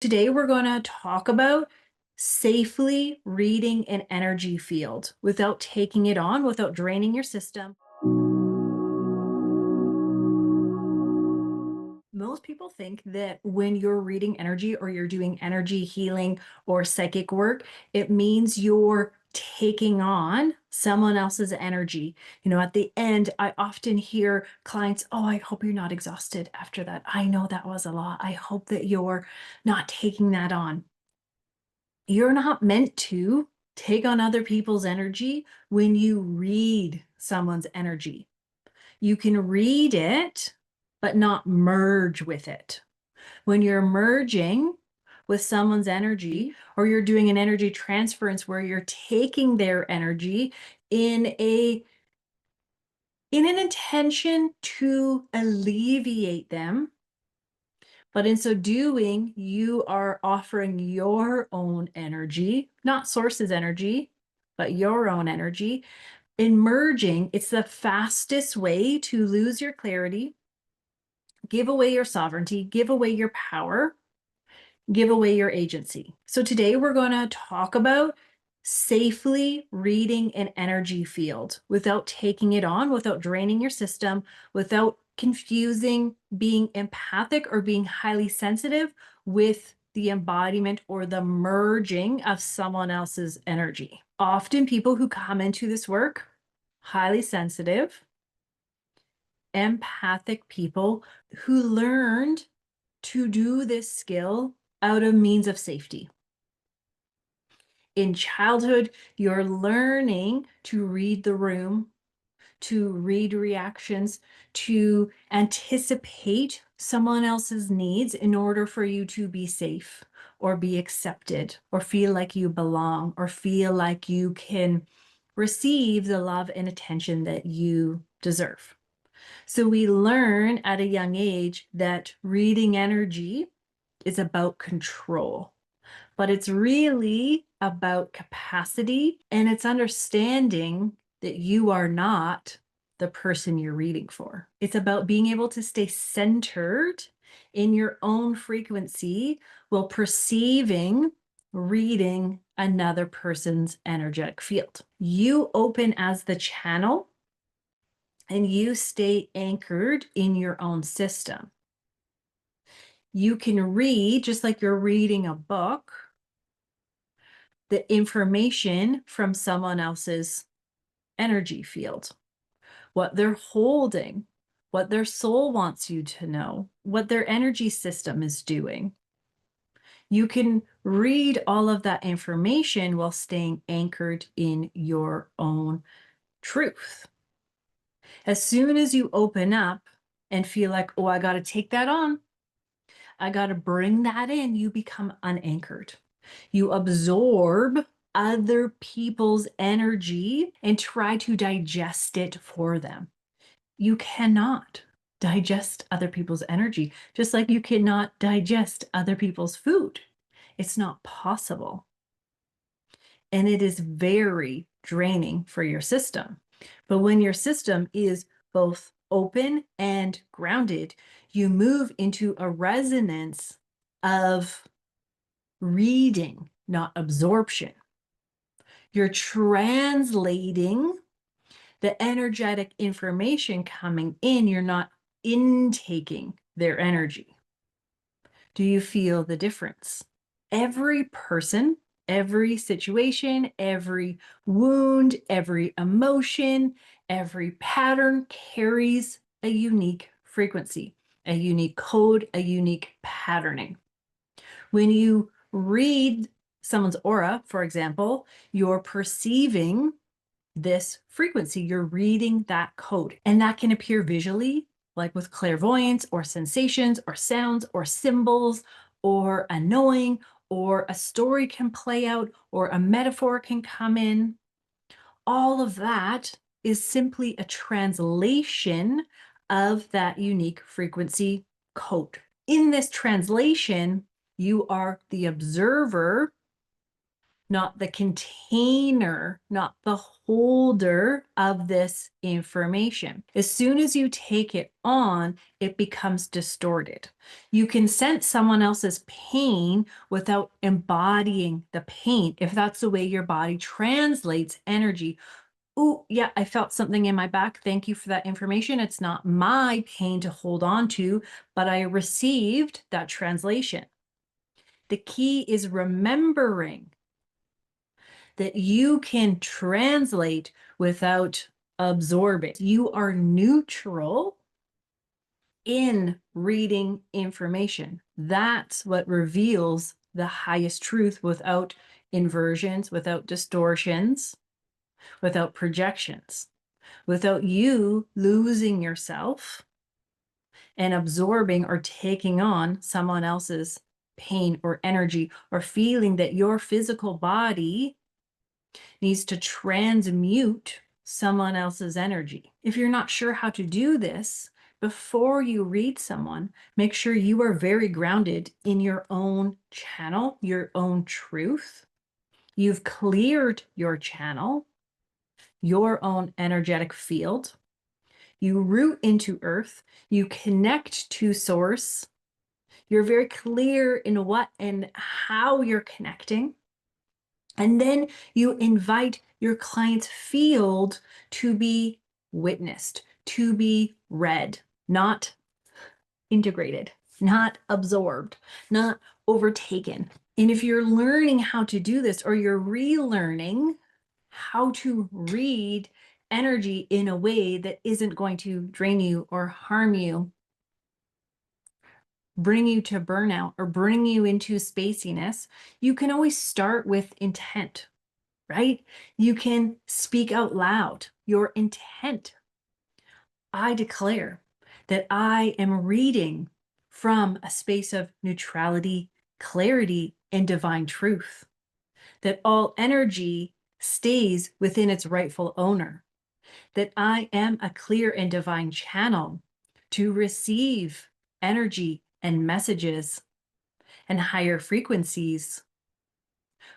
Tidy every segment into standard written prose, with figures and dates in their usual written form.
Today, we're going to talk about safely reading an energy field without taking it on, without draining your system. Most people think that when you're reading energy or you're doing energy healing or psychic work, it means you're taking on someone else's energy. At the end, I often hear clients, "Oh, I hope you're not exhausted after that. I know that was a lot. I hope that you're not taking that on." You're not meant to take on other people's energy when you read someone's energy. You can read it, but not merge with it. When you're merging with someone's energy, or you're doing an energy transference where you're taking their energy in an intention to alleviate them, but in so doing, you are offering your own energy, not source's energy, but your own energy. In merging, it's the fastest way to lose your clarity, give away your sovereignty, give away your power, give away your agency. So today we're going to talk about safely reading an energy field without taking it on, without draining your system, without confusing being empathic or being highly sensitive with the embodiment or the merging of someone else's energy. Often people who come into this work, highly sensitive, empathic people who learned to do this skill out of means of safety. In childhood, you're learning to read the room, to read reactions, to anticipate someone else's needs in order for you to be safe or be accepted or feel like you belong or feel like you can receive the love and attention that you deserve. So we learn at a young age that reading energy is about control, but it's really about capacity, and it's understanding that you are not the person you're reading for. It's about being able to stay centered in your own frequency while perceiving, reading another person's energetic field. You open as the channel and you stay anchored in your own system. You can read, just like you're reading a book, the information from someone else's energy field, what they're holding, what their soul wants you to know, what their energy system is doing. You can read all of that information while staying anchored in your own truth. As soon as you open up and feel like, oh, I got to take that on, I got to bring that in, you become unanchored. You absorb other people's energy and try to digest it for them. You cannot digest other people's energy, just like you cannot digest other people's food. It's not possible. And it is very draining for your system. But when your system is both open and grounded, you move into a resonance of reading, not absorption. You're translating the energetic information coming in. You're not intaking their energy. Do you feel the difference? Every person, every situation, every wound, every emotion, every pattern carries a unique frequency, a unique code, a unique patterning. When you read someone's aura, for example, you're perceiving this frequency, you're reading that code. And that can appear visually, like with clairvoyance or sensations or sounds or symbols or a knowing, or a story can play out, or a metaphor can come in. All of that is simply a translation of that unique frequency code. In this translation, you are the observer not the container, not the holder of this information. As soon as you take it on, it becomes distorted. You can sense someone else's pain without embodying the pain, if that's the way your body translates energy. Oh, yeah, I felt something in my back. Thank you for that information. It's not my pain to hold on to, but I received that translation. The key is remembering that you can translate without absorbing. You are neutral in reading information. That's what reveals the highest truth without inversions, without distortions, without projections, without you losing yourself and absorbing or taking on someone else's pain or energy, or feeling that your physical body needs to transmute someone else's energy. If you're not sure how to do this, before you read someone, make sure you are very grounded in your own channel, your own truth. You've cleared your channel, your own energetic field. You root into earth, you connect to source. You're very clear in what and how you're connecting. And then you invite your client's field to be witnessed, to be read, not integrated, not absorbed, not overtaken. And if you're learning how to do this, or you're relearning how to read energy in a way that isn't going to drain you or harm you, bring you to burnout, or bring you into spaciness, you can always start with intent, right? You can speak out loud your intent. I declare that I am reading from a space of neutrality, clarity, and divine truth, that all energy stays within its rightful owner, that I am a clear and divine channel to receive energy and messages and higher frequencies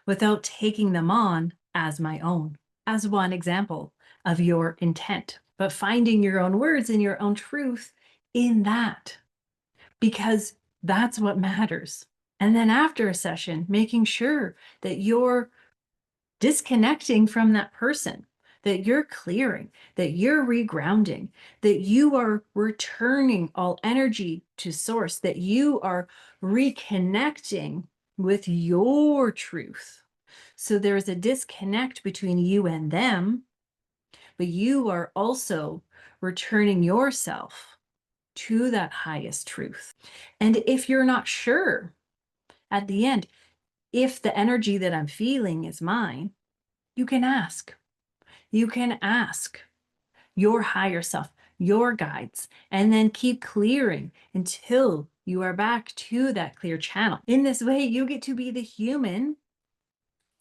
without taking them on as my own, as one example of your intent, but finding your own words and your own truth in that, because that's what matters. And then after a session, making sure that you're disconnecting from that person, that you're clearing, that you're regrounding, that you are returning all energy to source, that you are reconnecting with your truth. So there's a disconnect between you and them, but you are also returning yourself to that highest truth. And if you're not sure at the end, if the energy that I'm feeling is mine, you can ask. You can ask your higher self, your guides, and then keep clearing until you are back to that clear channel. In this way, you get to be the human,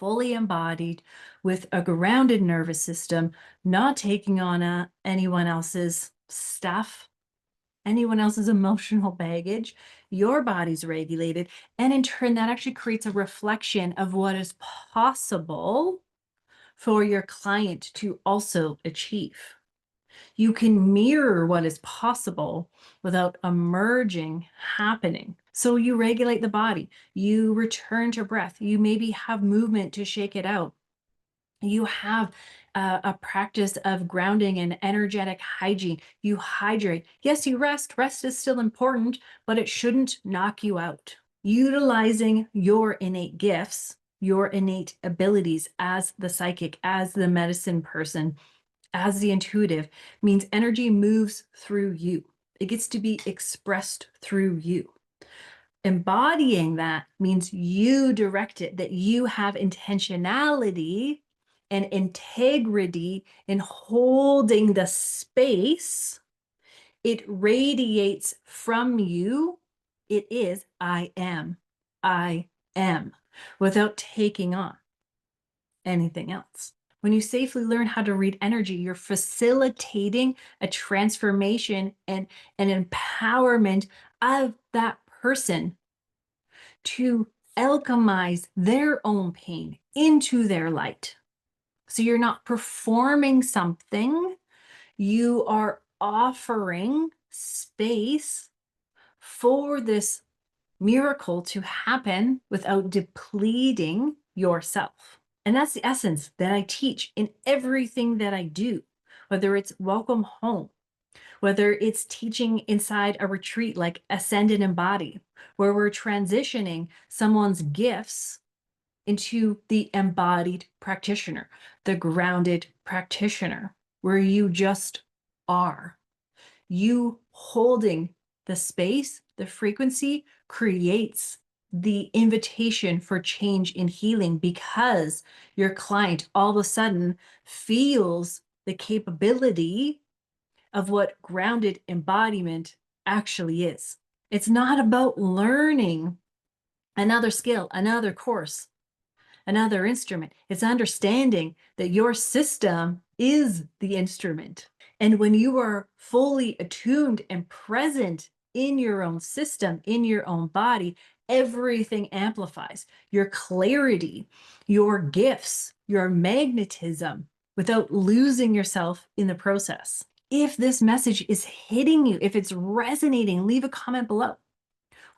fully embodied, with a grounded nervous system, not taking on anyone else's stuff, anyone else's emotional baggage. Your body's regulated. And in turn, that actually creates a reflection of what is possible for your client to also achieve. You can mirror what is possible without emerging happening. So you regulate the body, you return to breath, you maybe have movement to shake it out. You have a practice of grounding and energetic hygiene. You hydrate. Yes, you rest. Rest is still important, but it shouldn't knock you out. Utilizing your innate gifts, your innate abilities as the psychic, as the medicine person, as the intuitive, means energy moves through you. It gets to be expressed through you. Embodying that means you direct it, that you have intentionality and integrity in holding the space. It radiates from you. It is I am, without taking on anything else. When you safely learn how to read energy, you're facilitating a transformation and an empowerment of that person to alchemize their own pain into their light. So you're not performing something, you are offering space for this miracle to happen without depleting yourself. And that's the essence that I teach in everything that I do, whether it's welcome home, whether it's teaching inside a retreat like Ascend and Embody, where we're transitioning someone's gifts into the embodied practitioner, the grounded practitioner, where you just are. You holding the space, the frequency creates the invitation for change in healing because your client all of a sudden feels the capability of what grounded embodiment actually is. It's not about learning another skill, another course, another instrument. It's understanding that your system is the instrument. And when you are fully attuned and present in your own system, in your own body, everything amplifies your clarity, your gifts, your magnetism without losing yourself in the process. If this message is hitting you, if it's resonating, leave a comment below.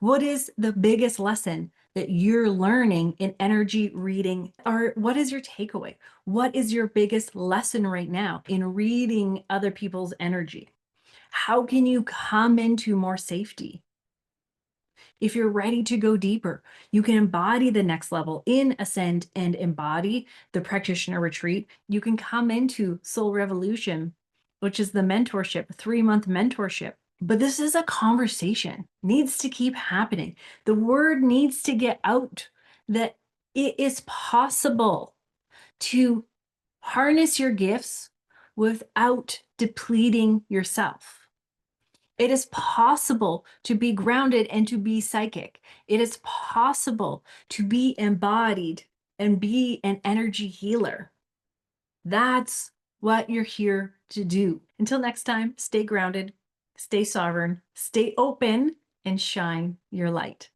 What is the biggest lesson that you're learning in energy reading? Or what is your takeaway? What is your biggest lesson right now in reading other people's energy? How can you come into more safety? If you're ready to go deeper, you can embody the next level in Ascend and Embody, the Practitioner Retreat. You can come into Soul Revolution, which is the mentorship, 3-month mentorship. But this is a conversation, needs to keep happening. The word needs to get out that it is possible to harness your gifts without depleting yourself. It is possible to be grounded and to be psychic. It is possible to be embodied and be an energy healer. That's what you're here to do. Until next time, stay grounded, stay sovereign, stay open, and shine your light.